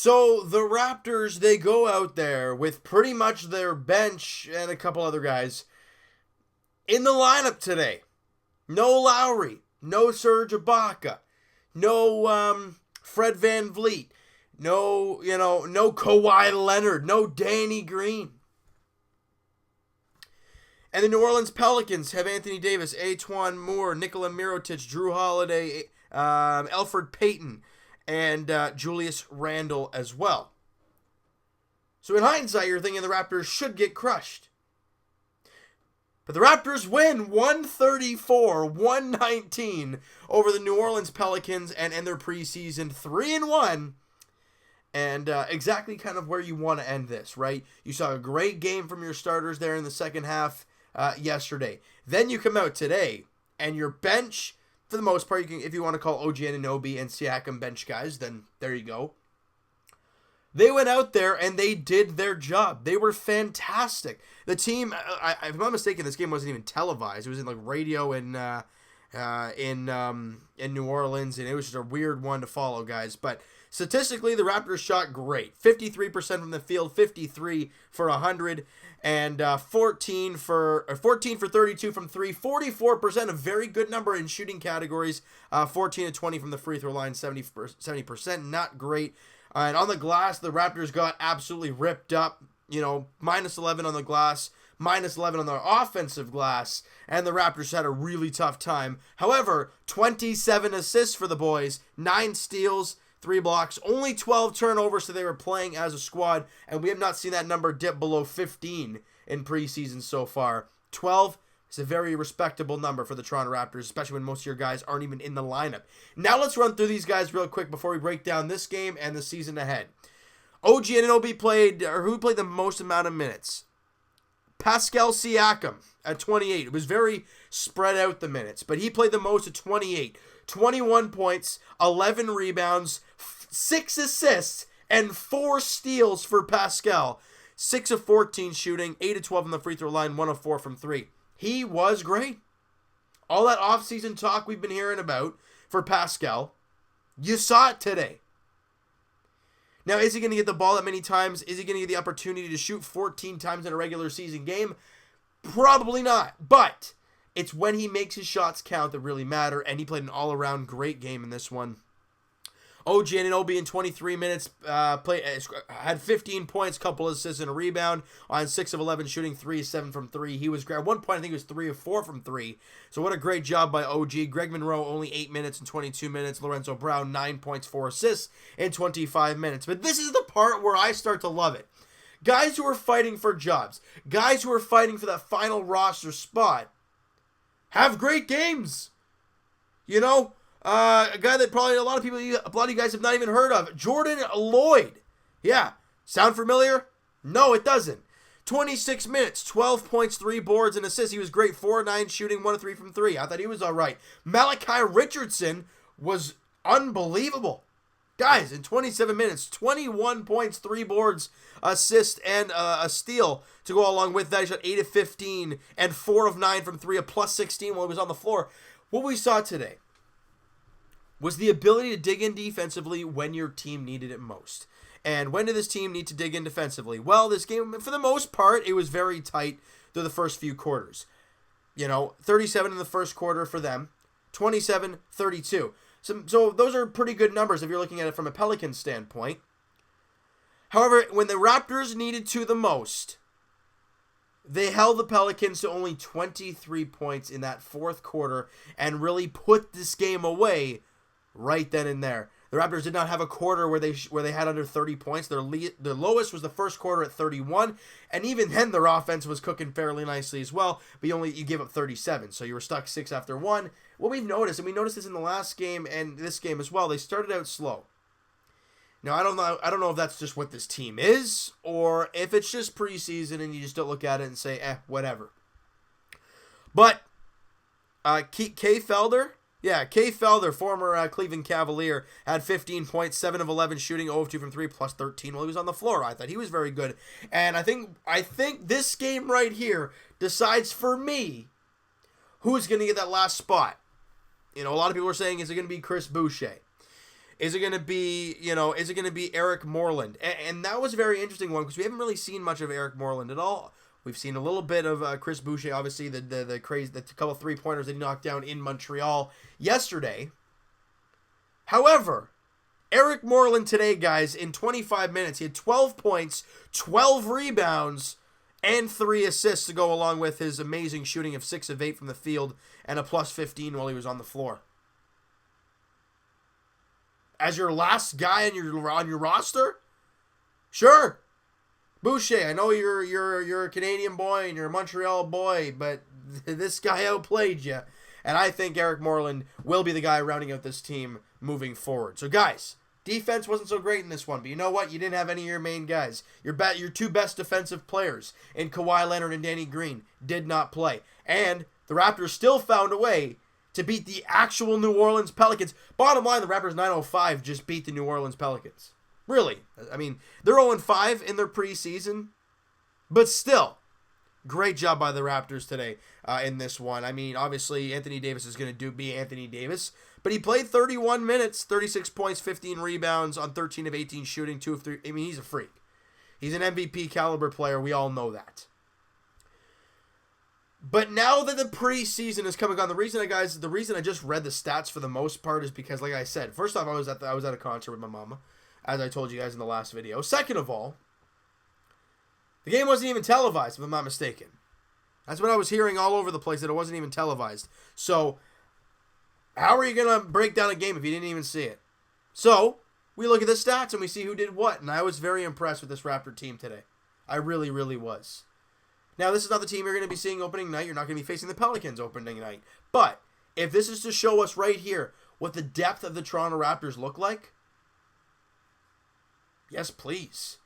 So the Raptors, they go out there with pretty much their bench and a couple other guys in the lineup today. No Lowry, no Serge Ibaka, no Fred VanVleet, no Kawhi Leonard, no Danny Green. And the New Orleans Pelicans have Anthony Davis, Antoine Moore, Nikola Mirotic, Drew Holiday, Elfrid Payton, and Julius Randle as well. So in hindsight, you're thinking the Raptors should get crushed. But the Raptors win 134-119 over the New Orleans Pelicans and end their preseason 3-1. And exactly kind of where you want to end this, right? You saw a great game from your starters there in the second half yesterday. Then you come out today, and your bench, for the most part, you can, if you want to call OG Anunoby and Siakam bench guys, then there you go. They went out there and they did their job. They were fantastic. The team, if I'm not mistaken, this game wasn't even televised. It was in like radio in New Orleans, and it was just a weird one to follow, guys. But statistically, the Raptors shot great. 53% from the field, 53 for 100, and 14 for 32 from three. 44%, a very good number in shooting categories. 14 to 20 from the free throw line, 70%, not great. And on the glass, the Raptors got absolutely ripped up. Minus 11 on the glass, minus 11 on the offensive glass, and the Raptors had a really tough time. However, 27 assists for the boys, 9 steals, 3 blocks, only 12 turnovers, so they were playing as a squad, and we have not seen that number dip below 15 in preseason so far. 12 is a very respectable number for the Toronto Raptors, especially when most of your guys aren't even in the lineup. Now let's run through these guys real quick before we break down this game and the season ahead. OG Anunoby played the most amount of minutes? Pascal Siakam at 28. It was very spread out, the minutes, but he played the most at 28. 21 points, 11 rebounds, 6 assists, and 4 steals for Pascal. 6 of 14 shooting, 8 of 12 on the free throw line, 1 of 4 from 3. He was great. All that offseason talk we've been hearing about for Pascal, you saw it today. Now, is he going to get the ball that many times? Is he going to get the opportunity to shoot 14 times in a regular season game? Probably not. But it's when he makes his shots count that really matter, and he played an all-around great game in this one. OG Anunoby in 23 minutes had 15 points, couple assists and a rebound on 6 of 11 shooting, 3 of 7 from 3. He was at one point, I think it was 3 of 4 from 3. So what a great job by OG. Greg Monroe only 8 minutes and 22 minutes. Lorenzo Brown 9 points, 4 assists in 25 minutes. But this is the part where I start to love it. Guys who are fighting for jobs, guys who are fighting for that final roster spot, have great games. A guy that probably a lot of you guys have not even heard of, Jordan Lloyd. Yeah, sound familiar? No, it doesn't. 26 minutes, 12 points, 3 boards, and assists. He was great, 4-9 shooting, 1 of 3 from 3. I thought he was all right. Malachi Richardson was unbelievable. Guys, in 27 minutes, 21 points, 3 boards, assist, and a steal to go along with that. He shot 8 of 15 and 4 of 9 from 3, a plus 16 while he was on the floor. What we saw today was the ability to dig in defensively when your team needed it most. And when did this team need to dig in defensively? Well, this game, for the most part, it was very tight through the first few quarters. 37 in the first quarter for them, 27-32. So those are pretty good numbers if you're looking at it from a Pelicans standpoint. However, when the Raptors needed to the most, they held the Pelicans to only 23 points in that fourth quarter and really put this game away right then and there. The Raptors did not have a quarter where they had under 30 points. Their lowest was the first quarter at 31, and even then their offense was cooking fairly nicely as well, but you gave up 37, so you were stuck 6 after 1. What we've noticed, and we noticed this in the last game and this game as well, they started out slow. Now, I don't know if that's just what this team is, or if it's just preseason and you just don't look at it and say, whatever. But Kay Felder, former Cleveland Cavalier, had 15 points, 7 of 11 shooting, 0 of 2 from 3, plus 13 while he was on the floor. I thought he was very good. And I think this game right here decides for me who's going to get that last spot. A lot of people are saying, is it going to be Chris Boucher? Is it going to be, is it going to be Eric Moreland? And that was a very interesting one because we haven't really seen much of Eric Moreland at all. We've seen a little bit of Chris Boucher, obviously the crazy, the couple 3-pointers that he knocked down in Montreal yesterday. However, Eric Moreland today, guys, in 25 minutes, he had 12 points, 12 rebounds, and 3 assists to go along with his amazing shooting of 6 of 8 from the field and a plus 15 while he was on the floor. As your last guy on your roster? Sure. Boucher, I know you're a Canadian boy and you're a Montreal boy, but this guy outplayed you. And I think Eric Moreland will be the guy rounding out this team moving forward. So guys, defense wasn't so great in this one, but you know what? You didn't have any of your main guys. Your 2 best defensive players in Kawhi Leonard and Danny Green did not play. And the Raptors still found a way to beat the actual New Orleans Pelicans. Bottom line, the Raptors 905 just beat the New Orleans Pelicans. Really. I mean, they're 0-5 in their preseason, but still, great job by the Raptors today in this one. I mean, obviously, Anthony Davis is going to be Anthony Davis, but he played 31 minutes, 36 points, 15 rebounds on 13 of 18 shooting, 2 of 3. I mean, he's a freak. He's an MVP caliber player. We all know that. But now that the preseason is coming on, the reason I just read the stats for the most part is because, like I said, first off, I was at a concert with my mama, as I told you guys in the last video. Second of all, the game wasn't even televised, if I'm not mistaken. That's what I was hearing all over the place, that it wasn't even televised. So, how are you going to break down a game if you didn't even see it? So, we look at the stats and we see who did what, and I was very impressed with this Raptor team today. I really, really was. Now, this is not the team you're going to be seeing opening night. You're not going to be facing the Pelicans opening night. But, if this is to show us right here what the depth of the Toronto Raptors look like, yes, please.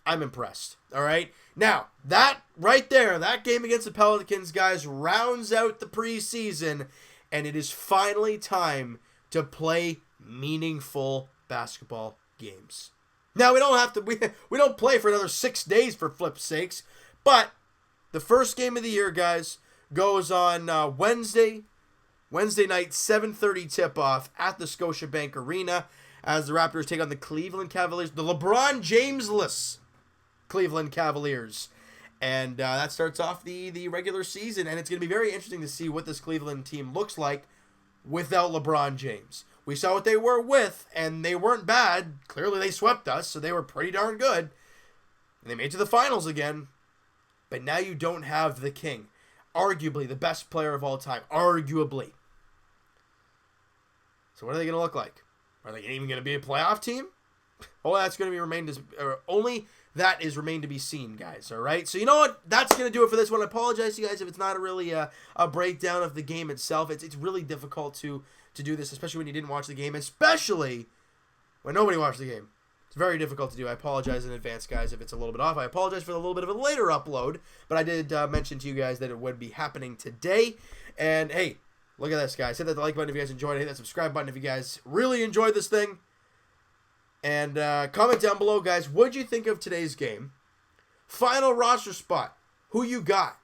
I'm impressed. All right? Now, that right there, that game against the Pelicans, guys, rounds out the preseason, and it is finally time to play meaningful basketball games. Now, we don't have to, we don't play for another 6 days for flip's sakes, but the first game of the year, guys, goes on Wednesday night, 7:30 tip-off at the Scotiabank Arena as the Raptors take on the Cleveland Cavaliers, the LeBron James-less Cleveland Cavaliers. And that starts off the regular season, and it's going to be very interesting to see what this Cleveland team looks like without LeBron James. We saw what they were with, and they weren't bad. Clearly, they swept us, so they were pretty darn good. And they made it to the finals again. But now you don't have the king. Arguably the best player of all time. Arguably. So what are they going to look like? Are they even going to be a playoff team? Oh, that's going to be only that is remained to be seen, guys. All right. So you know what? That's going to do it for this one. I apologize to you guys if it's not really a breakdown of the game itself. It's really difficult to do this, especially when you didn't watch the game, especially when nobody watched the game. It's very difficult to do. I apologize in advance, guys, if it's a little bit off. I apologize for the little bit of a later upload, but I did mention to you guys that it would be happening today. And hey, look at this, guys. Hit that like button if you guys enjoyed it. Hit that subscribe button if you guys really enjoyed this thing. And comment down below, guys, what'd you think of today's game? Final roster spot. Who you got?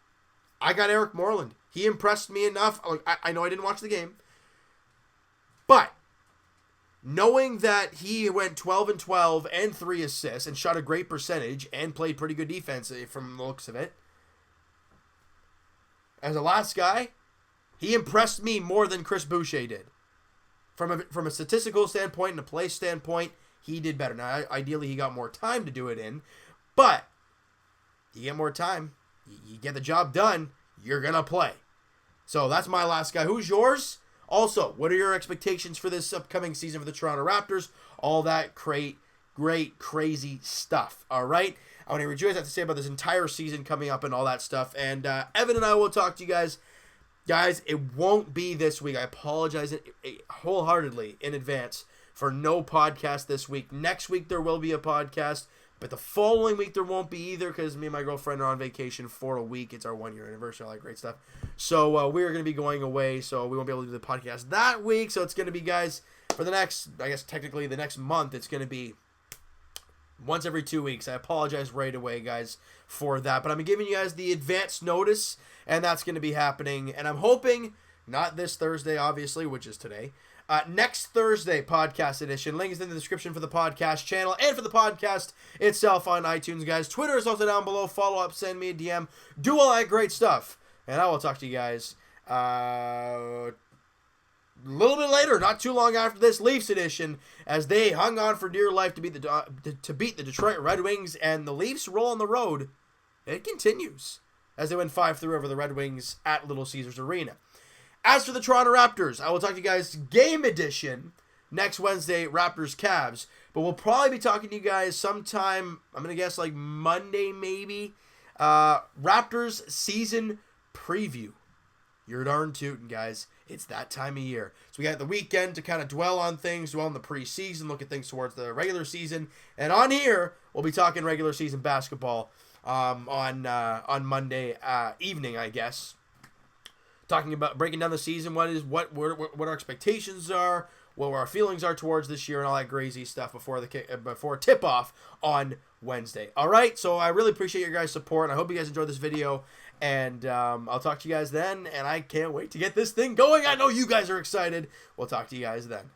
I got Eric Moreland. He impressed me enough. I know I didn't watch the game. But knowing that he went 12-12 and 3 assists and shot a great percentage and played pretty good defense from the looks of it, as a last guy, he impressed me more than Chris Boucher did. From a statistical standpoint and a play standpoint, he did better. Now, ideally, he got more time to do it in, but you get more time, you get the job done, you're going to play. So that's my last guy. Who's yours? Also, what are your expectations for this upcoming season for the Toronto Raptors? All that great, crazy stuff. All right? I want to hear what you guys have to say about this entire season coming up and all that stuff. And Evan and I will talk to you guys. Guys, it won't be this week. I apologize wholeheartedly in advance for no podcast this week. Next week there will be a podcast, but the following week there won't be either because me and my girlfriend are on vacation for a week. It's our 1-year anniversary, all that great stuff. So we're going to be going away, so we won't be able to do the podcast that week. So it's going to be, guys, for the next, I guess technically the next month, it's going to be once every 2 weeks. I apologize right away, guys, for that. But I'm giving you guys the advance notice, and that's going to be happening. And I'm hoping, not this Thursday, obviously, which is today, Next Thursday, podcast edition. Link is in the description for the podcast channel and for the podcast itself on iTunes, guys. Twitter is also down below. Follow up, send me a DM. Do all that great stuff. And I will talk to you guys a little bit later, not too long after this Leafs edition, as they hung on for dear life to beat the Detroit Red Wings, and the Leafs roll on the road. It continues as they win 5-3 over the Red Wings at Little Caesars Arena. As for the Toronto Raptors, I will talk to you guys game edition next Wednesday, Raptors Cavs. But we'll probably be talking to you guys sometime, I'm going to guess like Monday maybe. Raptors season preview. You're darn tootin', guys. It's that time of year. So we got the weekend to kind of dwell on things, dwell on the preseason, look at things towards the regular season. And on here, we'll be talking regular season basketball on Monday evening, I guess. Talking about breaking down the season, what our expectations are, what our feelings are towards this year, and all that crazy stuff before tip off on Wednesday. All right, so I really appreciate your guys' support, and I hope you guys enjoyed this video. And I'll talk to you guys then, and I can't wait to get this thing going. I know you guys are excited. We'll talk to you guys then.